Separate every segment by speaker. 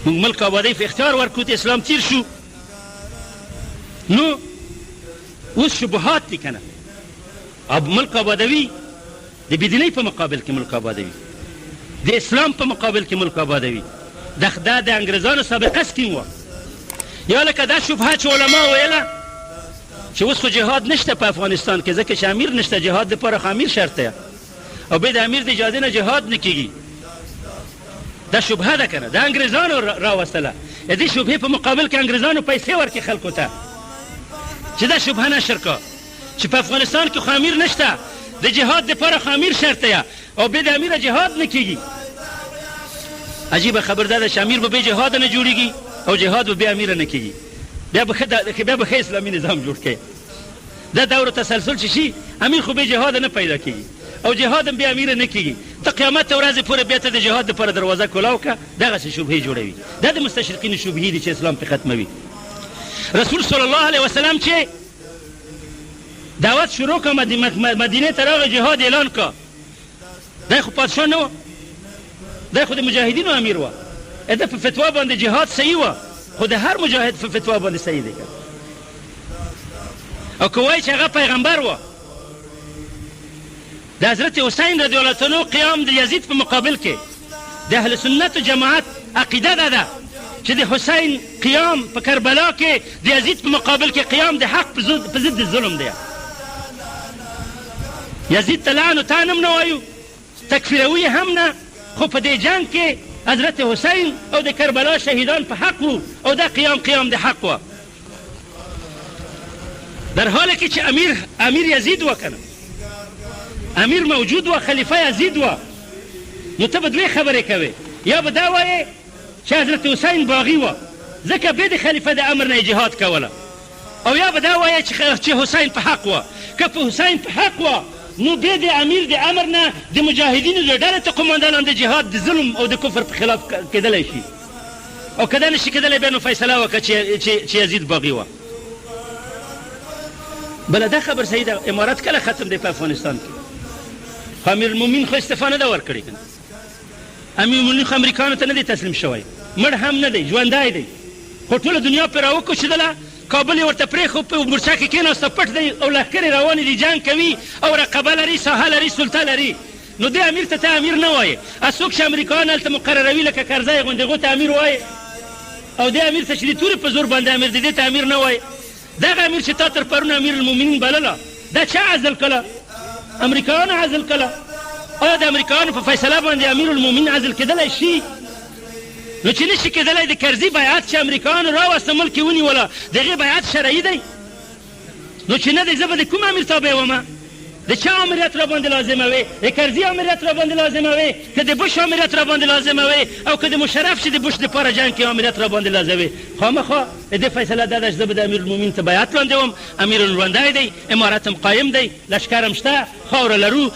Speaker 1: موږ ملک آبادۍ په اختیار ورکړو ته اسلام تیر شو. نو اوس شبهات دي که نه، ملک آبادوي د بېدینۍ په مقابل کې ملک آبادوي، د اسلام په مقابل کې ملک آبادوي. دا د انګریزانو سابقه سکیم وه. یا لکه دا شبهه چې علما ویله چې اوس خو جهاد نشته په افغانستان کې ځکه چې امیر نشته، جهاد دپاره خو امیر شرط دی او بیا د امیر د اجازې نه جهاد نه کېږي. دا شبهه ده که نه، د انګریزانو راوستله. د دې شبهې په مقابل کې انګریزانو پیسې ورکړي خلکو ته چې دا شبهه نشر کا چې په افغانستان کې خو امیر نشته، د جهاد دپاره خو امیر شرط دی او بیا د امیر جهاد نه کېږي. عجیبه خبر ده چې امیر به بیا جهاد نه جوړېږي او جهاد به بیا امیر نه کېږي. بیا به ښه اسلامي نظام جوړ کړي. دا دور تسلسل چې شي امیر خو بیا جهاد نه پیدا کېږي او جهاد هم بیا امیر نه کېږي. د قیامت ورځې پورې بیا ته د جهاد دپاره دروازه کولاو که دغسې شبهې جوړوي. دا د مستشرقینو شبهې دي چې اسلام پرې ختموي. رسول صلی الله علیه وسلم چې دعوت شروع که مدینې ته راغی جهاد اعلان که، دی خو پادشاه نه و، دی خو د مجاهدینو امیر و. ده په فتوا باندې جهاد صحیح و، خو د هر مجاهد په فتوا باندې صحیح دی. او که وایي چې هغه پیغمبر و، د حضرت حسین رضی الله عنه قیام د یزید په مقابل کې د اهل سنت و جماعت عقیده ده ده چې د حسین قیام په کربلا کې د یزید په مقابل کې قیام د حق په ضد ظلم دی. یزید ته لعن و طعن هم نه وایو، تکفیروي هم نه، خو په دې جنګ کې حضرت حسین او د کربلا شهیدان په حق وو او دا قیام د حق و. در حالی که چې امیر یزید و کنه، امیر موجود و، خلیفه یزید و، نو ته به دوی خبرې کوې. یا به دا وایې چې حضرت حسین باغي و ځکه بیا د خلیفه د امر نه جهاد کوله، او یا به دا وایې چې حسین په حق و. که په حسین په حق و نو بیا د امیر د امر نه د مجاهدینو د ډلې ته قماندانان د جهاد د ظلم او د کفر په خلاف کېدلی شي. او که دا نشي کېدلی بیا نو فیصله وکړه چې یزید باغي و. بله دا خبر صحیح ده، امارت کله ختم دی په افغانستان کې؟ خو امیرالمؤمنین خو استعفا نه ده ورکړې که نه. امیرالمؤمنین خو امریکانو ته نه دی تسلیم شوی، مړ هم نه دی، ژوندی دی، خو ټوله دنیا پرې راوکوچېدله. کابل یې ورته پرېښو، په مورچه کې کېناسته، پټ دی او لښکرې روانې دي، جنګ کوي او رقبه لري، ساحه لري، سلطه لري. نو دې امیر ته امیر نه وایې. څوک چې امریکایان هلته مقرروي لکه کرزی غوندې هغو ته امیر وایې، او دې امیر ته چې د تورې په زور باندې امیر دی دې ته امیر نه وایې. دغه امیر چې تا تر پرون امیرالمؤمنین بلله، دا چا عزل کله؟ امریکایانو عزل کله. آیا د امریکایانو په فیصله باندې امیرالمؤمنین عزل کېدلی شي؟ نو چې نشي کېدلی د کرزي بیعت چې امریکایانو راوسته ملک یې ونیوله، د هغې بیعت شرعي دی؟ نو چې نه دی زه به د کوم امیر تابع ومه؟ د چا امریت را باندې لازموي؟ د کرزي امریت را باندې لازموي، که د بوش امریت را باندې لازموي، او که د مشرف چې د بوش دپاره جنګ کې امریت را باندې لازموي؟ خامخا د دې فیصله دا ده چې زه به د امیرالمؤمنین ته بیعت لاندې وم. امیر ژوندی دی، امارت هم قایم دی، لښکر هم شته، خاوره لرو،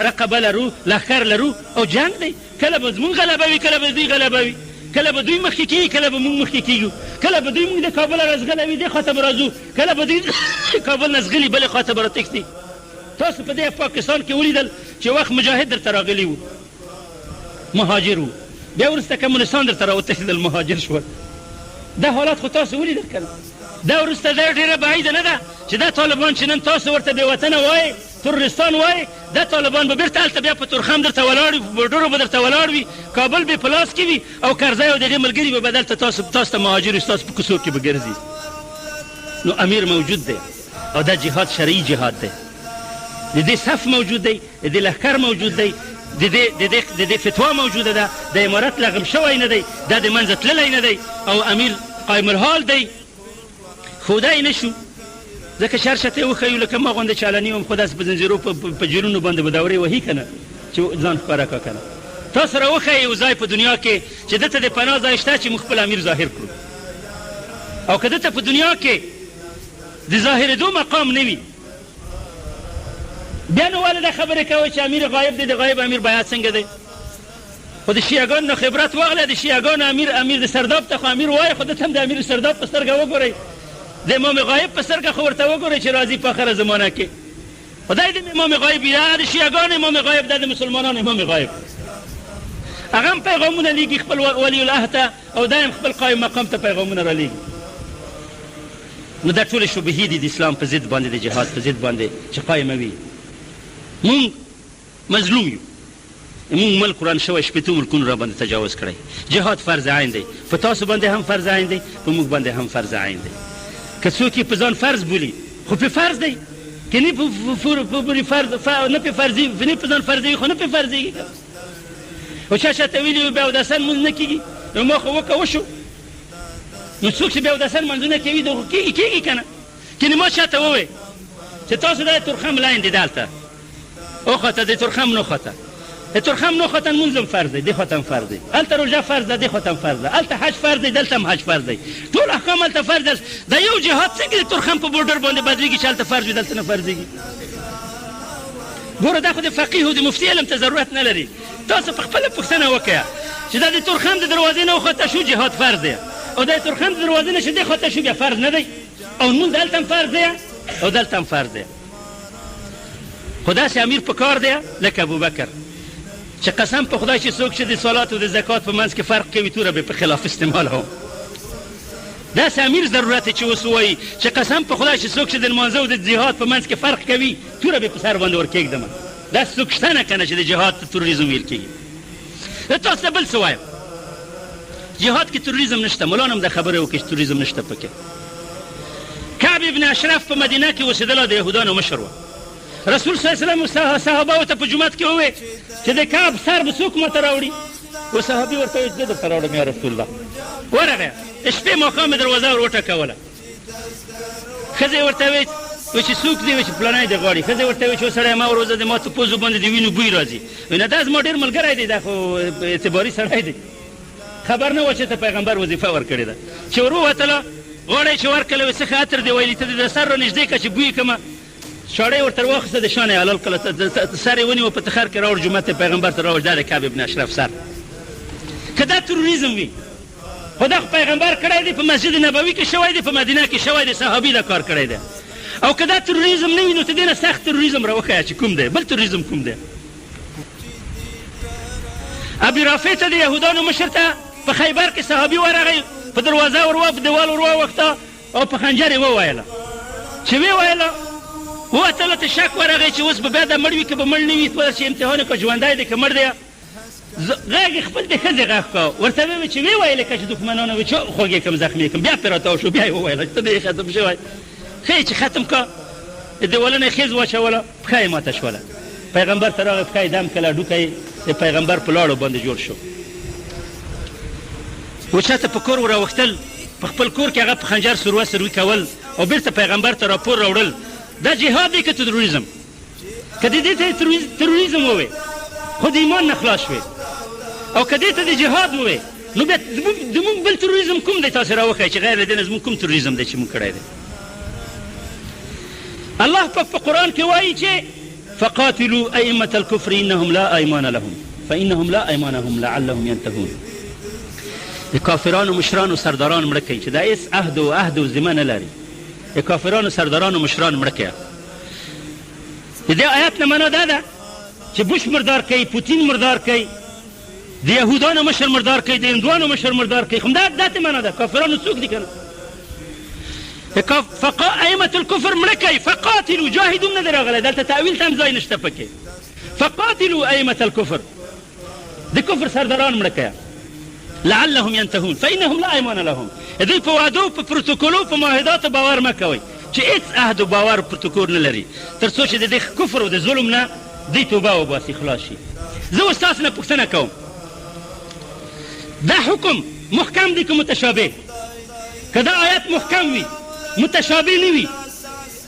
Speaker 1: رقبه لرو، لښکر لرو او جنګ دی. کله به زمونږ غلبه وي، کله به دوی غلبه وي، کله به دوی مخکې کېږي، کله به موږ مخکې کېږو، کله به دوی موږ د کابل راځغلوي دې خواته به راځو، کله به دوی کابل نه ځغلي بلې خواته به راتښتي. تاسو په دې پاکستان کې ولیدل چې وخت مجاهد درته راغلي وو، مهاجر وو، بیا وروسته کمونستان درته راوتښتېدل، مهاجر شول. دا حالات خو تاسو ولیدل که نه؟ دا وروسته دا ډېره بعیده نه ده چې دا طالبان چې نن تاسو ورته بې وطنه وایئ، ترورستان وایي، دا طالبان به بېرته هلته بیا په تورخم درته ولاړ وي، په بورډرو به درته ولاړ وي، کابل به یې په لاس کې وي او کرزی او د هغې ملګري به دلته تاسو ته مهاجر وي، ستاسو په کوڅو کې به ګرځي. نو امیر موجود دی او دا جهاد شرعي جهاد دی، د دې صف موجود دی، د دې لښکر موجود دی، د دې فتوا موجوده ده، د امارت لغم شوی نه دی، دا د منځه تللی نه دی او امیر قایم الحال دی. ښودی نه شو ځکه شرشته یې وښیو لکه ما غوندې چالني وم، خو داسې په زنځیرو په جیرونو باندې به دورې وهي که نه چې ځان ښکاره کړه که نه. تاسو را وښیئ یو ځای په دنیا کې چې دته د پناه ځای شته چې موږ خپل امیر ظاهر کړو، او که دته په دنیا کې د ظاهرېدو مقام نه وي، بیا نو ولې دا خبرې کوئ چې امیر غایب دی، د غایب امیر بیعت څنګه دی؟ خو د شیعګانو نه خبرت واخله، د شیعګانو امیر د سرداب ته خو امیر وایي، خو دته هم د امیر سرداب په سترګه وګورئ، د امام غایب په سترګه خو ورته وګورئ چې راځي په آخره زمانه کې. خدای د امام غایب دا د شیعګانو امام غایب، دا د مسلمانانو امام غایب. هغه هم پیغامونه لیږي خپل ولی العهد ته او دا هم خپل قایم مقام ته پیغامونه رالیږي. نو دا ټولې شبهې دي د اسلام په ضد باندې، د جهاد په ضد باندې چې قایموي. مونږ مظلوم یو، مونږ ملک وران شوی، شپېتو ملکونو را باندې تجاوز کړی. جهاد فرض عین دی، په تاسو باندې هم فرض عین دی، په موږ باندې هم فرض عین دی. که څوک یې په ځان فرض بولي خو پې فرض دی، که نه په ځان فرضوي خو نه پې فرضېږي. او چا چاته ویلي وي بیا اوداسه لمونځ نه کېږي، نو ما خو وشو. نو څوک چې بیا اوداسه لمونځونه کوي دغه کېږي که نه؟ کنې ما چاته ووایي چې تاسو دا تورخم لاین دی دلته وخواته، د تورخم نوخواته، د تورخم نوخواته لمونځ هم فرض دی، دې خواته هم فرض دی، هلته روژه فرض ده، دې خواته هم فرض ده، هلته حج فرض دی، دلته هم حج فرض دی، ټول احکام هلته فرض ده. دا یو جهاد څنګه د تورخم په بورډر باندې بدلېږي چې هلته فرض وي دلته نه فرضېږي؟ ګوره دا خو د فقیه او د مفتي علم ته ضرورت نه لري. تاسو په خپله پوښتنه وکړه چې دا د تورخم د دروازې نه وخواته شو جهاد فرض دی، او د تورخم د دروازې نه چې دې خواته شو بیا فرض نه دی، او لمونځ دلته هم فرض دی او دلته هم فرض دی. خو داسې امیر په کار دی لکه ابوبکر چې قسم په خدای چې څوک چې د صلات او د زکات په منځ کې فرق کوي توره به په خلاف استعمالوم. داسې امیر ضرورت دی چې اوس ووایي چې قسم په خدای چې څوک چې د لمانځه او د جهاد په منځ کې فرق کوي توره به په سر باندې ورکېږدم. داسې څوک شته نه که نه چې د جهاد ته تروریزم ویل کېږي. زه تاسو ته بل څه وایم، جهاد کې تروریزم نشته، مولان هم دا خبره وکړي چې تروریزم نشته پکې. کعب ابن اشرف په مدینه کې اوسېدلی د یهودانو مشر و. رسول صلی الله علیه وسلم صحابهو ته په جومات کې وویل چې د کعب سر به څوک ماته راوړي؟ و صحابي ورته وویل زه درته راوړم یا رسول الله. ورغی د شپې ماښام یې دروازه ور وټکوله. ښځې ورته ویل چې څوک دی؟ وایي چې فلانی دی غواړي. ښځې ورته ویل چې سړی ما وروځه د ما ته پوزو باندې د وینو بوی راځي. وایي نه دا زما ډېر ملګری دی، دا خو اعتباري سړی دی. خبر نه و چې ته پیغمبر وظیفه ورکړې ده. چې ور ووتله غاړه یې چې ورکړله وایي څه ښه عطر دی، ویلي ته د سر را نږدې کړه چې بوی کړمه. شاړه یې ورته راواخیسته، د شانه یې حلال کړله، سر یې ونیوه په تخر کې راوړ جومات یې پیغمبر ته راوړ. دا د کعب ابن اشرف سر. که دا تروریزم وي خو دا خو پیغمبر کړی دی، په مسجد نبوي کې شوی دی، په مدینه کې شوی دی، صحابي دا کار کړی دی. او که دا تروریزم نه وي نو ته دې نه سخت تروریزم راوښیه چې کوم دی، بل تروریزم کوم دی. ابي رافع ته د یهودانو مشر ته په خیبر کې صحابي ورغی، په دروازه ور په دیوال ور واوښته او په خنجر یې وویله. چې ویې ویله ووتله ته شک ورغی چې اوس به بیا دا مړ وي که به مړ نه وي، چې امتحان یې کړه ژوندی دی که مړ دی. غږ یې خپل د ښځې غږ کړه، ورته ویې چې ویې ویلې که چې دښمنانو وي چې خوږې کړم زخمي کړم. بیا پرې راتاو شو، بیا یې وویله چې ته نه یې ختم شوی. ښه چې ختم کړه، دیوالونه یې خیز واچوله، پښه یې ماته شوله. پیغمبر ته راغی، پښه یې دم کړله، ډوکه یې د پیغمبر په لاړو باندې جوړ شو. و چاته په کور وراوښتل، په خپل کور کې هغه په خنجر سروي کول او بیرته پیغمبر ته راپور راوړل. دا جهاد دی که تروریزم؟ که دې ته تروریزم ووایې خو د ایمان نه خلاص شوې، او که دې ته د جهاد ووایې نو بیا زموږ بل تروریزم کوم دی؟ تاسې راوښیئ چې غیر له دې نه زموږ کوم تروریزم دی چې موږ کړی دی؟ الله پاک په قرآن کې وایي چې فقاتلوا ائمة الكفر انهم لا ایمان لهم فانهم لا ایمانهم لعلهم ينتهون. د کافرانو مشرانو سرداران مړه کوي چې دا هېڅ عهد و ذمه نه لري. د کافرانو سردارانو مشران مړه کوي. د دې آیات نه معنا دا ده چې بوش مردار کوي، پوتین مردار کوي، د یهودانو مشر مردار کوي، د هندوانو مشر مردار کوي. همدا داسې معنا ده. کافرانو څوک دي که نه؟ ائمة الكفر مړه کوي. فقاتلوا جاهدون نه دی راغلی، دلته تأویل ته هم ځای نشته پکې. فقاتلوا ائمة الكفر، د کفر سرداران مړه کوي. لعلهم ينتهون فإنهم لا ایمان لهم. دوی په وعدو، په پروتوکولو، په معاهداتو باور مه کوئ چې هېڅ عهد و باور و پروتوکول نه لري، تر څو چې د دې کفر او د ظلم نه دوی توبه وباسي، خلاص شي. زه اوس تاسو نه پوښتنه کوم، دا حکم محکم دی که متشابه؟ که دا آیت محکم وي، متشابه نه وي،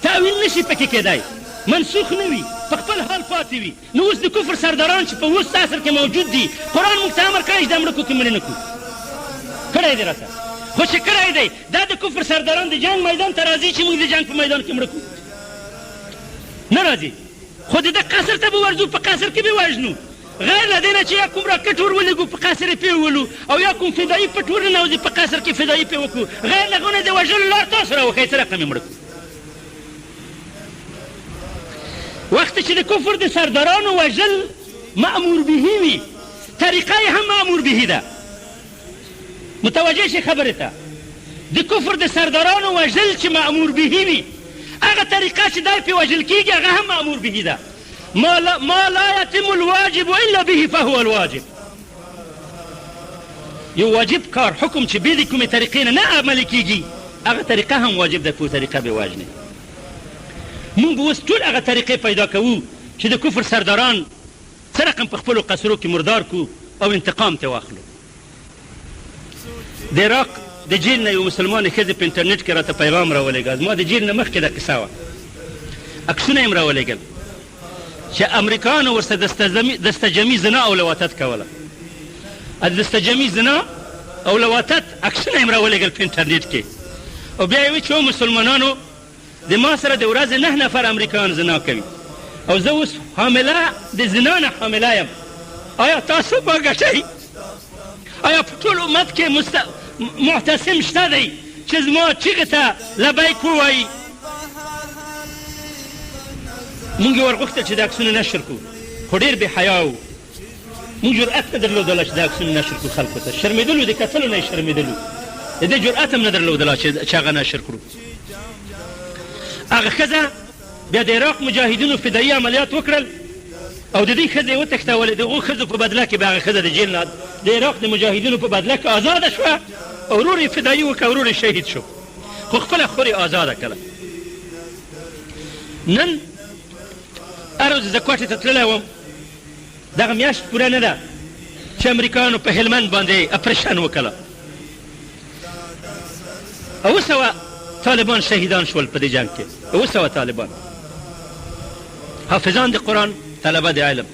Speaker 1: تأویل نشي پکې کېدی، منسوخ نه وي، په خپل حال پاتې وي، نو اوس د کفر سرداران چې په اوس عصر کې موجود دي، قرآن موږ ته امر کړی چې دا مړه کړو که مړه نه کړو؟ کړی دی راته. خو چې کړی دی دا د کفر سرداران د جنګ میدان ته راځي چې موږ د جنګ په میدان کې مړه کړو؟ نه راځي. خو د ده قصر ته به ورځو، په قصر کې به وژنو، غیر له دې نه چې یا کوم راکټ ور ولېږو په قصر یې پې وولو، او یا کوم فدایي پټ ور ننوځي په قصر کې فدایي پې وکړو. غیر له هغو نه د وژلو لار تاسو راوښیئ څه رقم یې مړه کړو. وخت چې د کفر د سردارانو وژل مأمور به وي، طریقه یې هم مأمور به ده. متوجه شئ خبرې ته. د کفر د سردارانو وژل چې مأمور به وي، هغه طریقه چې دی پې وژل کېږي هغه هم مأمور به ده. ما لا یتم الواجب الا به فهو الواجب. یو واجب کار حکم چې بې د کومې طریقې نه عملي کېږي هغه طریقه هم واجب ده په طریقه به وژنې. موږ به اوس ټول هغه طریقې پیدا کوو چې د کفر سرداران څه رقم په خپلو قصرو کې مردار کړو او انتقام ترې واخلو. د عراق د جیل نه یو مسلمانې ښځې په انټرنیټ کې راته پیغام راولېږه. زما د جیل نه مخکې دا قصه وه، عکسونه یې م راولېږل چې امریکایانو ورسره دستجمي زنا او لواطت کوله. دستجمي زنا او لواطت عکسونه یې م راولېږل په انټرنیټ کې. او بیا یې وایي چې مسلمانانو د ما سره د ورځې 9 نفر امریکایان زنا کوي او زه اوس حامله د زنا نه حامله یم. آیا تاسو به ګټئ؟ آیا په ټول امت کې معتصم شته دی چې زما چیغې ته لبیک ووایي؟ مونږ یې ورغوښتل چې د عکسونه نشر کړو، خو ډېر بې حیا وو. مونږ جرأت نه درلودله چې د عکسونه نشر کړو خلکو ته. شرمېدلو، د کتلو نه یې شرمېدلو، د دې جرأت هم نه درلودله چې هغه نشر کړو. هغه ښځه بیا د عراق مجاهدینو فدایي عملیات وکړل او د دې ښځې یې وتښتولې. د هغو ښځو په بدله کې به هغه ښځه د جیل نه د عراق د مجاهدینو په بدله کې ازاده شوه او ورور یې فدایي وکړه، ورور یې شهید شو، خو خپله خور یې ازاده کړه. نن هر ورځ زه کوټې ته تللی وم، دغه میاشت پوره نه ده چې امریکایانو په هلمند باندې اپریشن وکړه. 700 طالبان شهیدان شول په دې جنګ کې. 700 طالبان حافظان د قرآن، طلبه د علم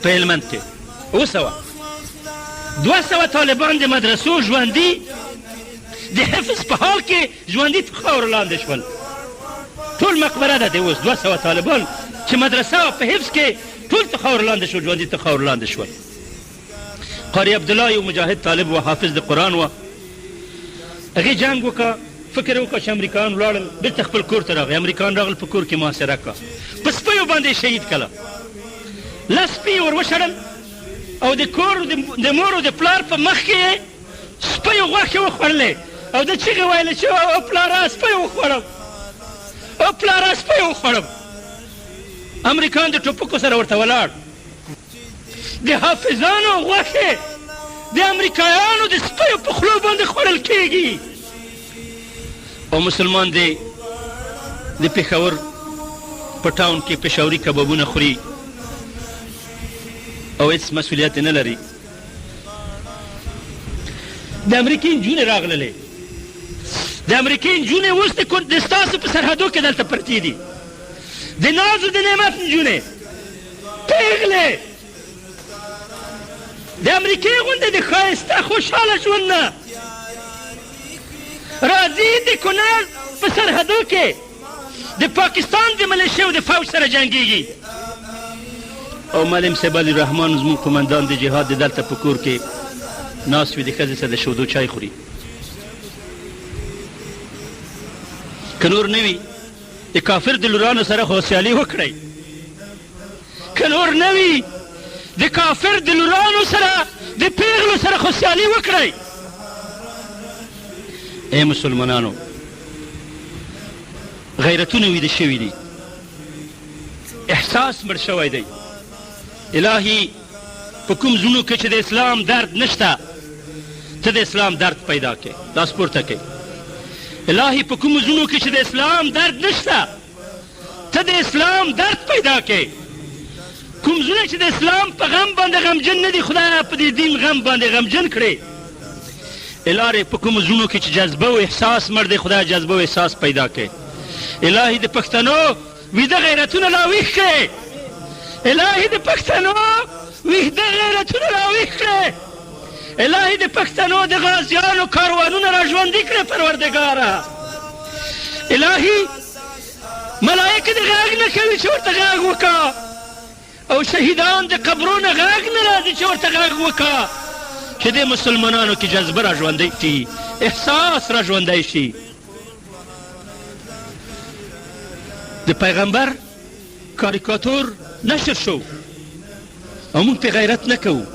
Speaker 1: په هلمند کې. 200 طالبان د مدرسو ژوندي د حفظ په حال کې ژوندي تر خاورو لاندې شول. ټول مقبره ده د اوس 200 طالبان چې مدرسه په حفظ کې ټول تر خاورو لاندې شول، ژوندي تر خاورو لاندې شول. قاري عبدالله یو مجاهد طالب و، حافظ د قرآن و، هغې جنګ وکړه. فکر وکړه چې امریکایان ولاړل، بېرته خپل کور ته راغی. امریکایان راغل په کور کې محاصره کړه، په سپیو باندې شهید کړه. 10 سپي ور وشړل او د کور د مور او د پلار په مخ کې یې سپیو غوښې وخوړلې او د چیغې ویلې چې او پلاره سپیو وخوړم، او پلاره سپیو وخوړم. امریکایان د ټوپکو سره ورته ولاړ. د حافظانو غوښې د امریکایانو د سپیو په خولو باندې خوړل کېږي. او مسلمان دی د پېښور په ټاون کې پېښوري کبابونه خوري او هېڅ مسؤلیت نه لري. د امریکې نجونې راغللې، د امریکې نجونې اوس د ستاسو په سرحدو کې دلته پرتې دي، د ناز او د نعمت نجونې پېغلې د امریکې غوندې د ښایسته خوشحاله ژوند نه راځي د کونړ په سرحدو کې د پاکستان د ملیشیو د فوج سره جنګېږي. او معلم صاحب علي رحمان زموږ قومندان د جهاد د دلته په کور کې ناست وي، د ښځې سره د شودو چای خوري. که نور نه وي د کافر د لورانو سره خو سیالي وکړئ، که نور نه وي د کافر د لورانو سره د پیغلو سره خو سیالي وکړئ. ای مسلمانانو، غیرتونه ویده شوي دي، احساس مړ شوی دی. الهي په کوم زړونو کې چې د اسلام درد نشته، ته د اسلام درد پیدا کړې. لاس پورته کړئ. الهي په کوم زړونو کې چې د اسلام درد نشته، ته د اسلام درد پیدا کړې. کوم زړونه چې د اسلام په غم باندې غمجن نه دي، خدایه په دې دین غم باندې غمجن کړې. الهي په کوم زړونو کې چې جذبه او احساس مړ دی، خدایه جذبه او احساس پیدا کړې. الهي د پښتنو ویده غیرتونه راویښ کړې. الهي د پښتنو ویده غیرتونه راویښ کړې. الهي د پښتنو د غازیانو کاروانونه را ژوندي کړې پروردګاره. الهي ملایکه د غږ نه کوي چې ورته غږ وکړه، او شهیدان د قبرونه غږ نه راځي چې ورته غږ وکړه، چې د مسلمانانو کې جذبه را ژوندی شي، احساس را ژوندی شي. د پیغمبر کاریکاتور نشر شو او موږ پې غیرت نه کوو.